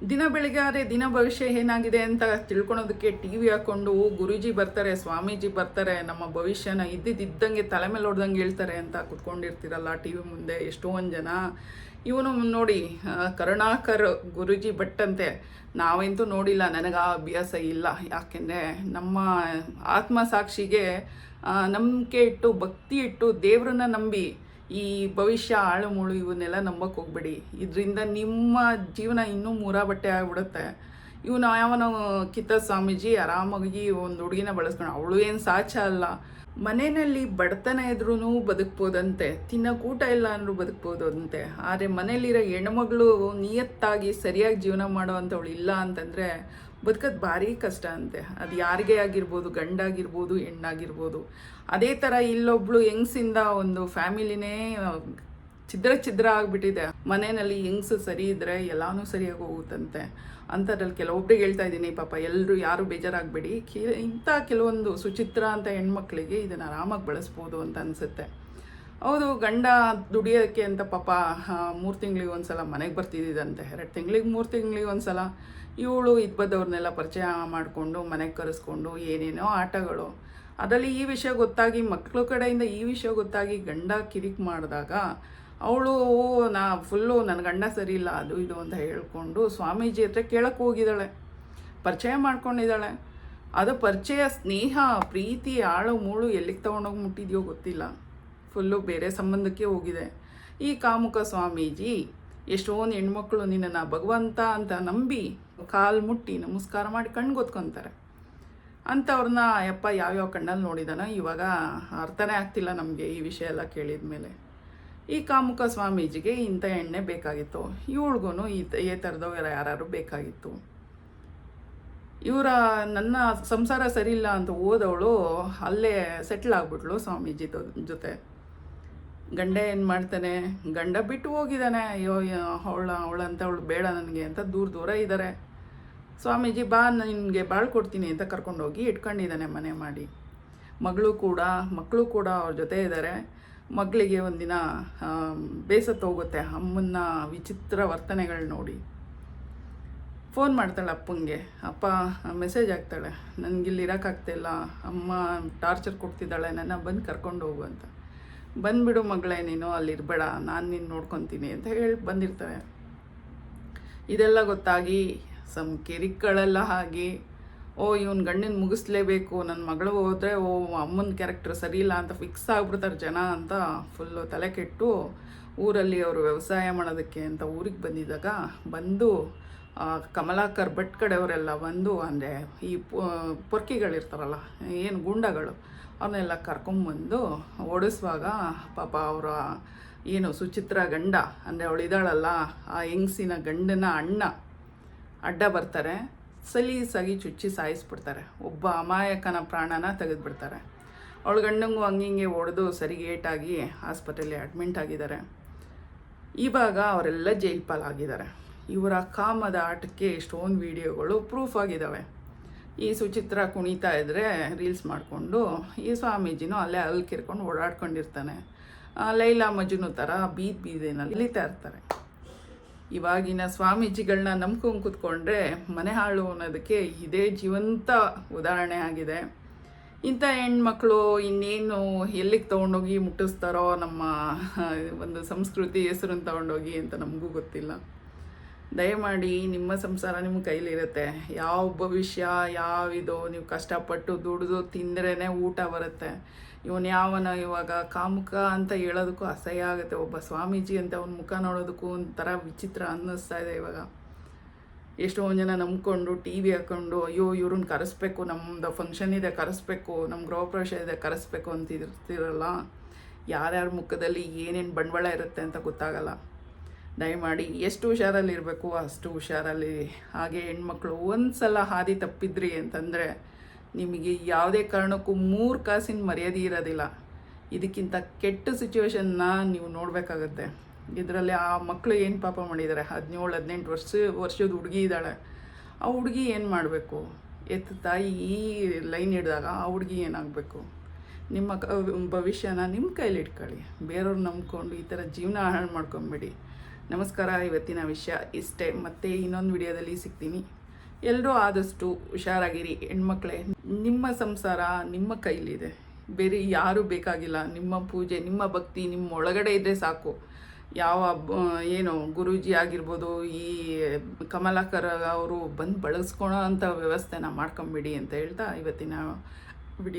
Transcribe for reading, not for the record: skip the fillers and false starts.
ದಿನ ಬೆಳಿಗ್ಗೆ ಆದರೆ ದಿನ ಭವಿಷ್ಯ ಏನಾಗಿದೆ ಅಂತ ತಿಳ್ಕೊಳೋದಕ್ಕೆ ಟಿ ವಿ ಹಾಕ್ಕೊಂಡು ಗುರೂಜಿ ಬರ್ತಾರೆ, ಸ್ವಾಮೀಜಿ ಬರ್ತಾರೆ, ನಮ್ಮ ಭವಿಷ್ಯನ ಇದ್ದಂಗೆ ತಲೆ ಮೇಲೆ ಹೊಡೆದಂಗೆ ಹೇಳ್ತಾರೆ ಅಂತ ಕುತ್ಕೊಂಡಿರ್ತೀರಲ್ಲ ಟಿ ವಿ ಮುಂದೆ ಎಷ್ಟೊಂದು ಜನ. ಇವನು ನೋಡಿ ಕರುಣಾಕರ್ ಗುರೂಜಿ ಭಟ್ಟಂತೆ. ನಾವಂತೂ ನೋಡಿಲ್ಲ, ನನಗೆ ಆ ಅಭ್ಯಾಸ ಇಲ್ಲ. ಯಾಕೆಂದರೆ ನಮ್ಮ ಆತ್ಮಸಾಕ್ಷಿಗೆ ನಂಬಿಕೆ ಇಟ್ಟು ಭಕ್ತಿ ಇಟ್ಟು ದೇವ್ರನ್ನ ನಂಬಿ ಈ ಭವಿಷ್ಯ ಆಳು ಮುಳು ಇವನ್ನೆಲ್ಲ ನಂಬಕ್ಕೆ ಹೋಗ್ಬೇಡಿ. ಇದರಿಂದ ನಿಮ್ಮ ಜೀವನ ಇನ್ನೂ ಬಟ್ಟೆ ಆಗಿಬಿಡುತ್ತೆ. ಇವನು ಯಾವನೋ ಕಿತ್ತ ಸ್ವಾಮೀಜಿ ಆರಾಮಾಗಿ ಒಂದು ಹುಡುಗಿನ ಬಳಸ್ಕೊಂಡು, ಅವಳು ಏನು ಸಾಚ ಅಲ್ಲ. ಮನೆಯಲ್ಲಿ ಬಡತನ ಇದ್ರೂ ಬದುಕ್ಬೋದಂತೆ, ತಿನ್ನೋಕೂಟ ಇಲ್ಲ ಅಂದರೂ ಬದುಕ್ಬೋದಂತೆ. ಆದರೆ ಮನೇಲಿರೋ ಹೆಣ್ಮಗಳು ನಿಯತ್ತಾಗಿ ಸರಿಯಾಗಿ ಜೀವನ ಮಾಡೋ ಅಂಥವಳು ಇಲ್ಲ ಅಂತಂದರೆ ಬದುಕೋದು ಭಾರಿ ಕಷ್ಟ ಅಂತೆ. ಅದು ಯಾರಿಗೇ ಆಗಿರ್ಬೋದು, ಗಂಡಾಗಿರ್ಬೋದು, ಹೆಣ್ಣಾಗಿರ್ಬೋದು. ಅದೇ ಥರ ಇಲ್ಲೊಬ್ಳು ಹೆಂಗ್ಸಿಂದ ಒಂದು ಫ್ಯಾಮಿಲಿನೇ ಛಿದ್ರ ಆಗಿಬಿಟ್ಟಿದೆ. ಮನೆಯಲ್ಲಿ ಹೆಂಗ್ಸು ಸರಿ ಇದ್ದರೆ ಎಲ್ಲನೂ ಸರಿಯಾಗಿ ಹೋಗುತ್ತಂತೆ. ಅಂಥದ್ರಲ್ಲಿ ಕೆಲವೊಬ್ರಿಗೆ ಹೇಳ್ತಾ ಇದ್ದೀನಿ, ಪಾಪ ಎಲ್ಲರೂ ಯಾರು ಬೇಜಾರಾಗಬೇಡಿ. ಇಂಥ ಕೆಲವೊಂದು ಸುಚಿತ್ರ ಅಂತ ಹೆಣ್ಮಕ್ಳಿಗೆ ಇದನ್ನು ಆರಾಮಾಗಿ ಬಳಸ್ಬೋದು ಅಂತ ಅನಿಸುತ್ತೆ. ಹೌದು, ಗಂಡ ದುಡಿಯೋಕ್ಕೆ ಅಂತ ಪಾಪ 3 ತಿಂಗಳಿಗೆ ಒಂದು ಸಲ ಮನೆಗೆ ಬರ್ತಿದ್ದಂತೆ, 2 ತಿಂಗಳಿಗೆ 3 ತಿಂಗಳಿಗೆ ಒಂದು ಸಲ. ಇವಳು ಬಂದವ್ರನ್ನೆಲ್ಲ ಪರಿಚಯ ಮಾಡಿಕೊಂಡು ಮನೆಗೆ ಕರೆಸ್ಕೊಂಡು ಏನೇನೋ ಆಟಗಳು. ಅದರಲ್ಲಿ ಈ ವಿಷಯ ಗೊತ್ತಾಗಿ, ಮಕ್ಕಳ ಕಡೆಯಿಂದ ಈ ವಿಷಯ ಗೊತ್ತಾಗಿ ಗಂಡ ಕಿರಿಕ್ ಮಾಡಿದಾಗ ಅವಳು ಫುಲ್ಲು ನನ್ನ ಗಂಡ ಸರಿ ಇಲ್ಲ ಅದು ಇದು ಅಂತ ಹೇಳ್ಕೊಂಡು ಸ್ವಾಮೀಜಿ ಹತ್ರ ಕೇಳಕ್ಕೆ ಹೋಗಿದ್ದಾಳೆ, ಪರಿಚಯ ಮಾಡ್ಕೊಂಡಿದ್ದಾಳೆ. ಅದು ಪರಿಚಯ, ಸ್ನೇಹ, ಪ್ರೀತಿ, ಆಳು ಮೂಳು ಎಲ್ಲಿಗೆ ತೊಗೊಂಡೋಗಿ ಮುಟ್ಟಿದೆಯೋ ಗೊತ್ತಿಲ್ಲ, ಫುಲ್ಲು ಬೇರೆ ಸಂಬಂಧಕ್ಕೆ ಹೋಗಿದೆ. ಈ ಕಾಮುಕ ಸ್ವಾಮೀಜಿ ಎಷ್ಟೊಂದು ಹೆಣ್ಮಕ್ಳು ನಿನ್ನನ್ನು ಭಗವಂತ ಅಂತ ನಂಬಿ ಕಾಲು ಮುಟ್ಟಿ ನಮಸ್ಕಾರ ಮಾಡಿ ಕಣ್ಗೊತ್ಕೊತಾರೆ. ಅಂಥವ್ರನ್ನ ಯಪ್ಪ ಯಾವ್ಯಾವ ಕಣ್ಣಲ್ಲಿ ನೋಡಿದಾನೋ ಇವಾಗ ಅರ್ಥನೇ ಆಗ್ತಿಲ್ಲ ನಮಗೆ ಈ ವಿಷಯ ಎಲ್ಲ ಕೇಳಿದ ಮೇಲೆ. ಈ ಕಾಮುಕ ಸ್ವಾಮೀಜಿಗೆ ಇಂಥ ಎಣ್ಣೆ ಬೇಕಾಗಿತ್ತು, ಇವಳಿಗೂ ಈ ಥರದವ್ರು ಯಾರು ಬೇಕಾಗಿತ್ತು. ನನ್ನ ಸಂಸಾರ ಸರಿಯಿಲ್ಲ ಅಂತ ಹೋದವಳು ಅಲ್ಲೇ ಸೆಟ್ಲ್ ಆಗಿಬಿಟ್ಲು ಸ್ವಾಮೀಜಿ ಜೊತೆ. ಗಂಡ ಏನು ಮಾಡ್ತಾನೆ, ಗಂಡ ಬಿಟ್ಟು ಹೋಗಿದ್ದಾನೆ. ಅಯ್ಯೋ ಅವಳಂತ ಬೇಡ ನನಗೆ ಅಂತ ದೂರ ಇದ್ದಾರೆ. ಸ್ವಾಮೀಜಿ ಬಾ ನಿನಗೆ ಬಾಳ್ಕೊಡ್ತೀನಿ ಅಂತ ಕರ್ಕೊಂಡೋಗಿ ಇಟ್ಕೊಂಡಿದ್ದಾನೆ ಮನೆ ಮಾಡಿ. ಮಕ್ಕಳು ಕೂಡ ಅವ್ರ ಜೊತೆ ಇದ್ದಾರೆ. ಮಗಳಿಗೆ ಒಂದಿನ ಬೇಸತ್ತೋಗುತ್ತೆ ಅಮ್ಮನ ವಿಚಿತ್ರ ವರ್ತನೆಗಳು ನೋಡಿ. ಫೋನ್ ಮಾಡ್ತಾಳೆ ಅಪ್ಪಂಗೆ. ಅಪ್ಪ ಮೆಸೇಜ್ ಹಾಕ್ತಾಳೆ, ನನಗಿಲ್ಲಿ ಇರೋಕ್ಕಾಗ್ತಾಯಿಲ್ಲ, ಅಮ್ಮ ಟಾರ್ಚರ್ ಕೊಡ್ತಿದ್ದಾಳೆ, ನನ್ನ ಬಂದು ಕರ್ಕೊಂಡು ಹೋಗು ಅಂತ. ಬಂದುಬಿಡು ಮಗಳೇ, ನೀನು ಅಲ್ಲಿರಬೇಡ, ನಾನು ನಿನ್ನ ನೋಡ್ಕೊತೀನಿ ಅಂತ ಹೇಳಿ ಬಂದಿರ್ತಾರೆ. ಇದೆಲ್ಲ ಗೊತ್ತಾಗಿ ಕಿರಿಕ್ಗಳೆಲ್ಲ ಆಗಿ, ಇವನು ಗಂಡಿನ ಮುಗಿಸ್ಲೇಬೇಕು, ನನ್ನ ಮಗಳು ಹೋದರೆ ಅಮ್ಮನ ಕ್ಯಾರೆಕ್ಟರ್ ಸರಿಯಿಲ್ಲ ಅಂತ ಫಿಕ್ಸ್ ಆಗಿಬಿಡ್ತಾರೆ ಜನ ಅಂತ ಫುಲ್ಲು ತಲೆ ಕೆಟ್ಟು ಊರಲ್ಲಿ ಅವರು ವ್ಯವಸಾಯ ಮಾಡೋದಕ್ಕೆ ಅಂತ ಊರಿಗೆ ಬಂದು ಕಮಲಾಕರ್ ಭಟ್ ಕಡೆಯವರೆಲ್ಲ ಬಂದು, ಅಂದರೆ ಈ ಪೊರ್ಕಿಗಳಿರ್ತಾರಲ್ಲ, ಏನು ಗುಂಡಗಳು, ಅವನ್ನೆಲ್ಲ ಕರ್ಕೊಂಬಂದು ಓಡಿಸುವಾಗ ಪಾಪ ಅವರ ಏನು ಸುಚಿತ್ರ ಗಂಡ, ಅಂದರೆ ಅವಳಿದಾಳಲ್ಲ ಆ ಹೆಂಗಸಿನ ಗಂಡನ ಅಣ್ಣ ಅಡ್ಡ ಬರ್ತಾರೆ. ಸಲೀಸಾಗಿ ಚುಚ್ಚಿ ಸಾಯಿಸ್ಬಿಡ್ತಾರೆ. ಒಬ್ಬ ಅಮಾಯಕನ ಪ್ರಾಣನ ತೆಗೆದುಬಿಡ್ತಾರೆ. ಅವಳ ಗಂಡಂಗೂ ಹಂಗಿಂಗೆ ಹೊಡೆದು ಸರಿಗೆ ಏಟಾಗಿ ಆಸ್ಪತ್ರೆಯಲ್ಲಿ ಅಡ್ಮಿಂಟ್ ಆಗಿದ್ದಾರೆ. ಇವಾಗ ಅವರೆಲ್ಲ ಜೈಲ್ ಪಾಲಾಗಿದ್ದಾರೆ. ಇವರ ಕಾಮದ ಆಟಕ್ಕೆ ಎಷ್ಟೊಂದು ವಿಡಿಯೋಗಳು ಪ್ರೂಫ್ ಆಗಿದ್ದಾವೆ. ಈ ಸುಚಿತ್ರ ಕುಣಿತಾ ಇದ್ದರೆ ರೀಲ್ಸ್ ಮಾಡಿಕೊಂಡು ಈ ಸ್ವಾಮೀಜಿನೂ ಅಲ್ಲೇ ಕಿರ್ಕೊಂಡು ಓಡಾಡ್ಕೊಂಡಿರ್ತಾನೆ. ಲೈಲಾ ಮಜ್ನು ಥರ ಬೀದಿನಲ್ಲಿ ಇಳಿತಾ ಇರ್ತಾರೆ. ಇವಾಗಿನ ಸ್ವಾಮೀಜಿಗಳನ್ನ ನಂಬ್ಕೊಂಡು ಕೂತ್ಕೊಂಡ್ರೆ ಮನೆ ಹಾಳು ಅನ್ನೋದಕ್ಕೆ ಇದೇ ಜೀವಂತ ಉದಾಹರಣೆ ಆಗಿದೆ. ಇಂಥ ಹೆಣ್ಮಕ್ಳು ಇನ್ನೇನು ಎಲ್ಲಿಗೆ ತೊಗೊಂಡೋಗಿ ಮುಟ್ಟಿಸ್ತಾರೋ ನಮ್ಮ ಒಂದು ಸಂಸ್ಕೃತಿ ಹೆಸರನ್ನು ತೊಗೊಂಡೋಗಿ ಅಂತ ನಮಗೂ ಗೊತ್ತಿಲ್ಲ. ದಯಮಾಡಿ ನಿಮ್ಮ ಸಂಸಾರ ನಿಮ್ಮ ಕೈಲಿರುತ್ತೆ. ಯಾವ ಭವಿಷ್ಯ ಯಾವಿದು, ನೀವು ಕಷ್ಟಪಟ್ಟು ದುಡಿದು ತಿಂದ್ರೇ ಊಟ ಬರುತ್ತೆ. ಯಾವನ ಇವಾಗ ಕಾಮುಕ ಅಂತ ಹೇಳೋದಕ್ಕೂ ಅಸಹ್ಯ ಆಗುತ್ತೆ. ಒಬ್ಬ ಸ್ವಾಮೀಜಿ ಅಂತ ಅವನ ಮುಖ ನೋಡೋದಕ್ಕೂ ಒಂಥರ ವಿಚಿತ್ರ ಅನ್ನಿಸ್ತಾ ಇದೆ. ಇವಾಗ ಎಷ್ಟೊಂದು ಜನ ನಂಬ್ಕೊಂಡು ಟಿ ವಿ ಹಾಕ್ಕೊಂಡು ಅಯ್ಯೋ ಇವ್ರನ್ನ ಕರೆಸ್ಬೇಕು, ನಮ್ಮದು ಫಂಕ್ಷನ್ ಇದೆ ಕರೆಸ್ಬೇಕು, ನಮ್ಮ ಗೃಹಪ್ರವೇಶ ಇದೆ ಕರೆಸ್ಬೇಕು ಅಂತಿರ್ತಿರಲ್ಲ. ಯಾರ್ಯಾರ ಮುಖದಲ್ಲಿ ಏನೇನು ಬಂಡವಾಳ ಇರುತ್ತೆ ಅಂತ ಗೊತ್ತಾಗಲ್ಲ. ದಯಮಾಡಿ ಎಷ್ಟು ಹುಷಾರಲ್ಲಿರಬೇಕು ಅಷ್ಟು ಹುಷಾರಲ್ಲಿ. ಹಾಗೆ ಹೆಣ್ಮಕ್ಳು ಒಂದು ಸಲ ಹಾದಿ ತಪ್ಪಿದ್ರಿ ಅಂತಂದರೆ ನಿಮಗೆ ಯಾವುದೇ ಕಾರಣಕ್ಕೂ 3 ಕಾಸಿನ ಮರ್ಯಾದೆ ಇರೋದಿಲ್ಲ. ಇದಕ್ಕಿಂತ ಕೆಟ್ಟ ಸಿಚುವೇಶನ್ನ ನೀವು ನೋಡಬೇಕಾಗತ್ತೆ. ಇದರಲ್ಲಿ ಆ ಮಕ್ಕಳು ಏನು ಪಾಪ ಮಾಡಿದ್ದಾರೆ, 17-18 ವರ್ಷದ ಹುಡುಗಿ ಇದ್ದಾಳೆ. ಆ ಹುಡುಗಿ ಏನು ಮಾಡಬೇಕು? ತಾಯಿ ಈ ಲೈನ್ ಹಿಡಿದಾಗ ಆ ಹುಡುಗಿ ಏನಾಗಬೇಕು? ನಿಮ್ಮ ಭವಿಷ್ಯನ ನಿಮ್ಮ ಕೈಲಿ ಇಟ್ಕೊಳ್ಳಿ. ಬೇರೆಯವ್ರು ನಂಬ್ಕೊಂಡು ಈ ಥರ ಜೀವನ ಹಾಳು ಮಾಡ್ಕೊಂಬಿಡಿ. ನಮಸ್ಕಾರ. ಇವತ್ತಿನ ವಿಷಯ ಇಷ್ಟೇ. ಮತ್ತೆ ಇನ್ನೊಂದು ವಿಡಿಯೋದಲ್ಲಿ ಸಿಗ್ತೀನಿ. ಎಲ್ಲರೂ ಆದಷ್ಟು ಹುಷಾರಾಗಿರಿ. ಹೆಣ್ಮಕ್ಳೇ, ನಿಮ್ಮ ಸಂಸಾರ ನಿಮ್ಮ ಕೈಲಿದೆ, ಬೇರೆ ಯಾರೂ ಬೇಕಾಗಿಲ್ಲ. ನಿಮ್ಮ ಪೂಜೆ, ನಿಮ್ಮ ಭಕ್ತಿ ನಿಮ್ಮ ಒಳಗಡೆ ಇದ್ದರೆ ಸಾಕು. ಯಾವ ಏನು ಗುರೂಜಿ ಆಗಿರ್ಬೋದು, ಈ ಕಮಲಾಕರ್ ಅವರು ಬಂದು ಬಳಸ್ಕೊಳೋ ಅಂಥ ವ್ಯವಸ್ಥೆನ ಮಾಡ್ಕೊಂಬಿಡಿ ಅಂತ ಹೇಳ್ತಾ ಇವತ್ತಿನ